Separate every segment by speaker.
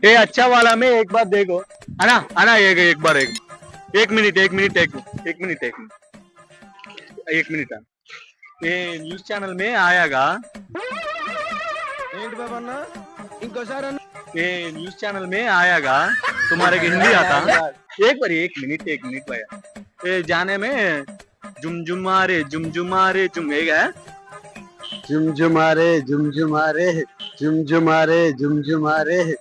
Speaker 1: ये अच्छा वाला में एक बार देखो अना अना एक बार एक मिनट ये न्यूज चैनल में आएगा ये न्यूज चैनल में आएगा तुम्हारे को हिंदी आता एक मिनट भैया ये जाने में जुमजुमारे जुमजुमारे जुम है
Speaker 2: झुमझुमारे झुमझुमारे झुमझुमारे झुमझुमारे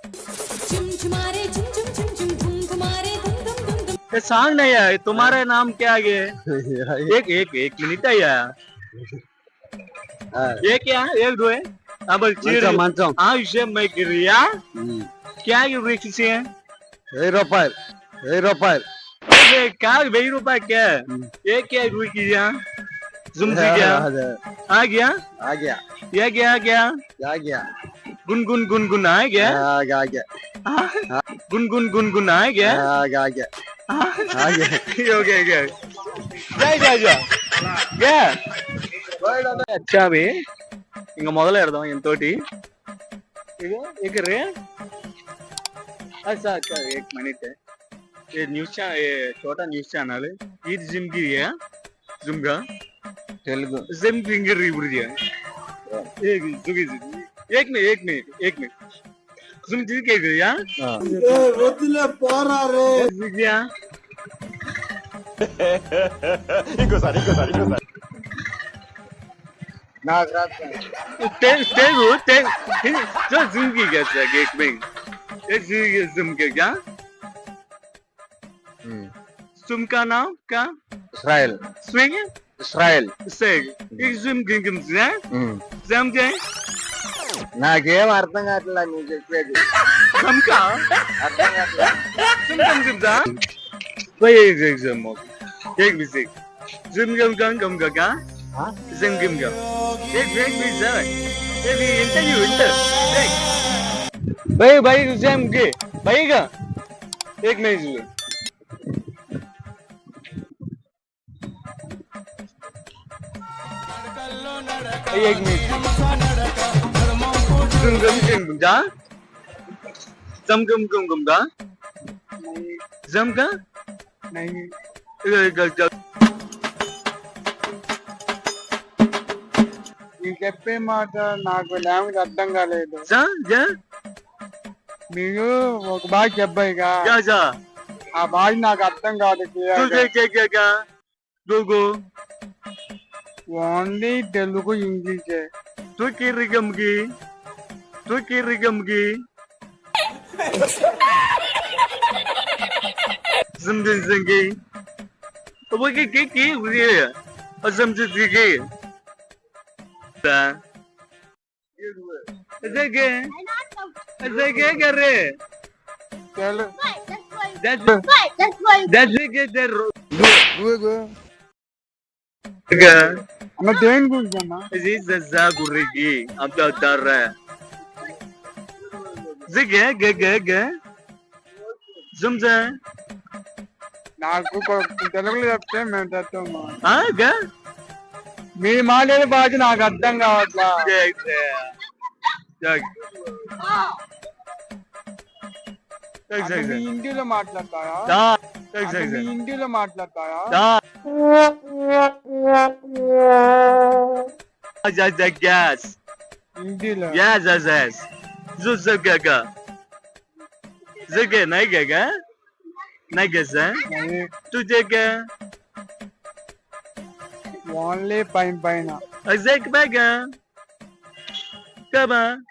Speaker 3: झुमझुमारे झुम झुम झुम झुम झुम घुमारे धुम धुम धुम धुम।
Speaker 1: ये सॉन्ग नहीं है तुम्हारे नाम क्या है एक मिनट है यार ये क्या एक दो है अब
Speaker 2: మంచం
Speaker 1: हाँ विषय मैं गिरिया क्या गिरी किसी है
Speaker 2: 1000 రూపాయలు 1000 రూపాయలు
Speaker 1: क्या 1000 रुपए क्या है ये क्या रुई की यहाँ जुम से क्या आ गया
Speaker 2: आ गया
Speaker 1: ये क्या क्या
Speaker 2: आ गया
Speaker 1: गुन आ गया
Speaker 2: आ गया
Speaker 1: गुन आ गया
Speaker 2: आ गया आ गया
Speaker 1: हो गया जा क्या अच्छा भी इंग మొదలు పెడదాం ఇంతోటి ఇగో ఎగరే अच्छा अच्छा एक मिनट है ये न्यूज चैनल ये छोटा न्यूज चैनल ये जिम की है जिम का
Speaker 2: తెలుగు
Speaker 1: जिम फिंगर रिव्यू दिया एक मिनट जिम जी के गया
Speaker 2: వదిలే పోరా రే
Speaker 1: क्या
Speaker 2: ఇంకోసారి నాకు రాదు
Speaker 1: जो जिम की कैसे एक मिनट ये जिम के क्या जिम का नाम क्या
Speaker 2: ఇస్రాయల్
Speaker 1: स्विंग
Speaker 2: ఇస్రాయల్
Speaker 1: से एक जिम किंग से जिम के
Speaker 2: నాకేం అర్థం కావట్లేదు నువ్వు చెప్పేది
Speaker 1: जिम का
Speaker 2: అర్థం కావట్లేదు
Speaker 1: जिम का भाई एक जिम एक भी जिम का क्या जिम का एक भी सर ये भी इंटर भाई जिम के भाई का एक मिनट एक मिनट जम का जम का नहीं
Speaker 2: చెప్పే మాట నాకు లాంగ్వేజ్ అర్థం కాలేదు మీరు ఒక బాగా చెప్పాయిగా ఆ భాష నాకు అర్థం కాదు ఓన్లీ తెలుగు ఇంగ్లీషే
Speaker 1: तू की रिगम की समझेंगे वो की हुई है और समझेंगे ऐसे क्या कर रहे
Speaker 2: అన్న దేని గురించి అన్న
Speaker 1: जजा गुर्रेगी अब तो डर रहा है गे जमजा
Speaker 2: నాకు తెలుగులో చెప్తే మేము తెస్తాము
Speaker 1: हाँ गे
Speaker 2: మీ మాట్లాడే భాష నాకు అర్థం కావట్లా అది మీ హిందీలో మాట్లాడతారా అది మీ హిందీలో మాట్లాడతారా
Speaker 1: Gas.
Speaker 2: హిందీలో
Speaker 1: Yes. Zuzugaga. Zuga, nagaga. Nagaza. Tujaga.
Speaker 2: Only పైన
Speaker 1: Azek baga. Come on.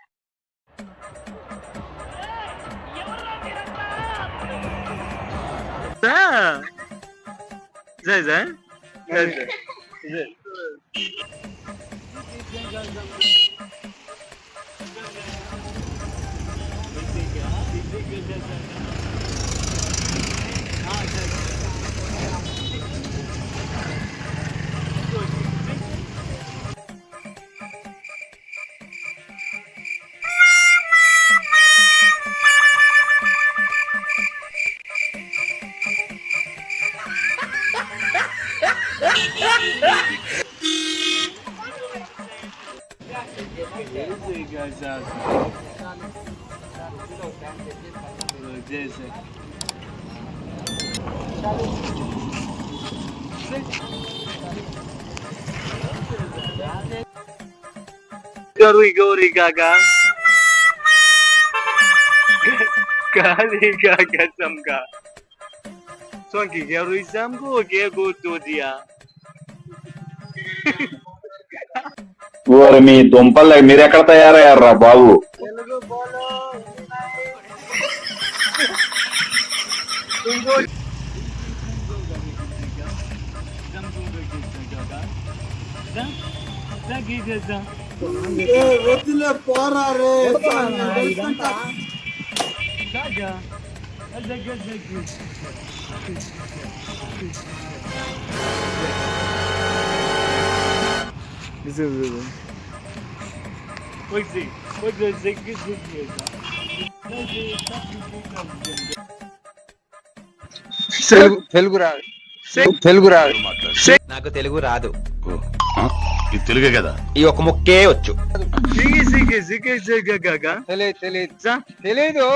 Speaker 1: Zay. Gori gori gaga. Gali gaga samga. Swanky gori samgo gego to dia.
Speaker 4: ఓరి మీ దుంపలు మీరు ఎక్కడ తయారయ్యారా బాబు?
Speaker 1: Telugu bolo.
Speaker 2: వదిలే పోరా రే తెలుగు రాదు తెలుగు రాదు
Speaker 5: నాకు తెలుగు రాదు.
Speaker 6: ఇది తెలుగే కదా.
Speaker 5: ఈ ఒక ముక్కే వచ్చు.
Speaker 1: Sige, sige, sige, sige, gaga.
Speaker 2: తెలియదు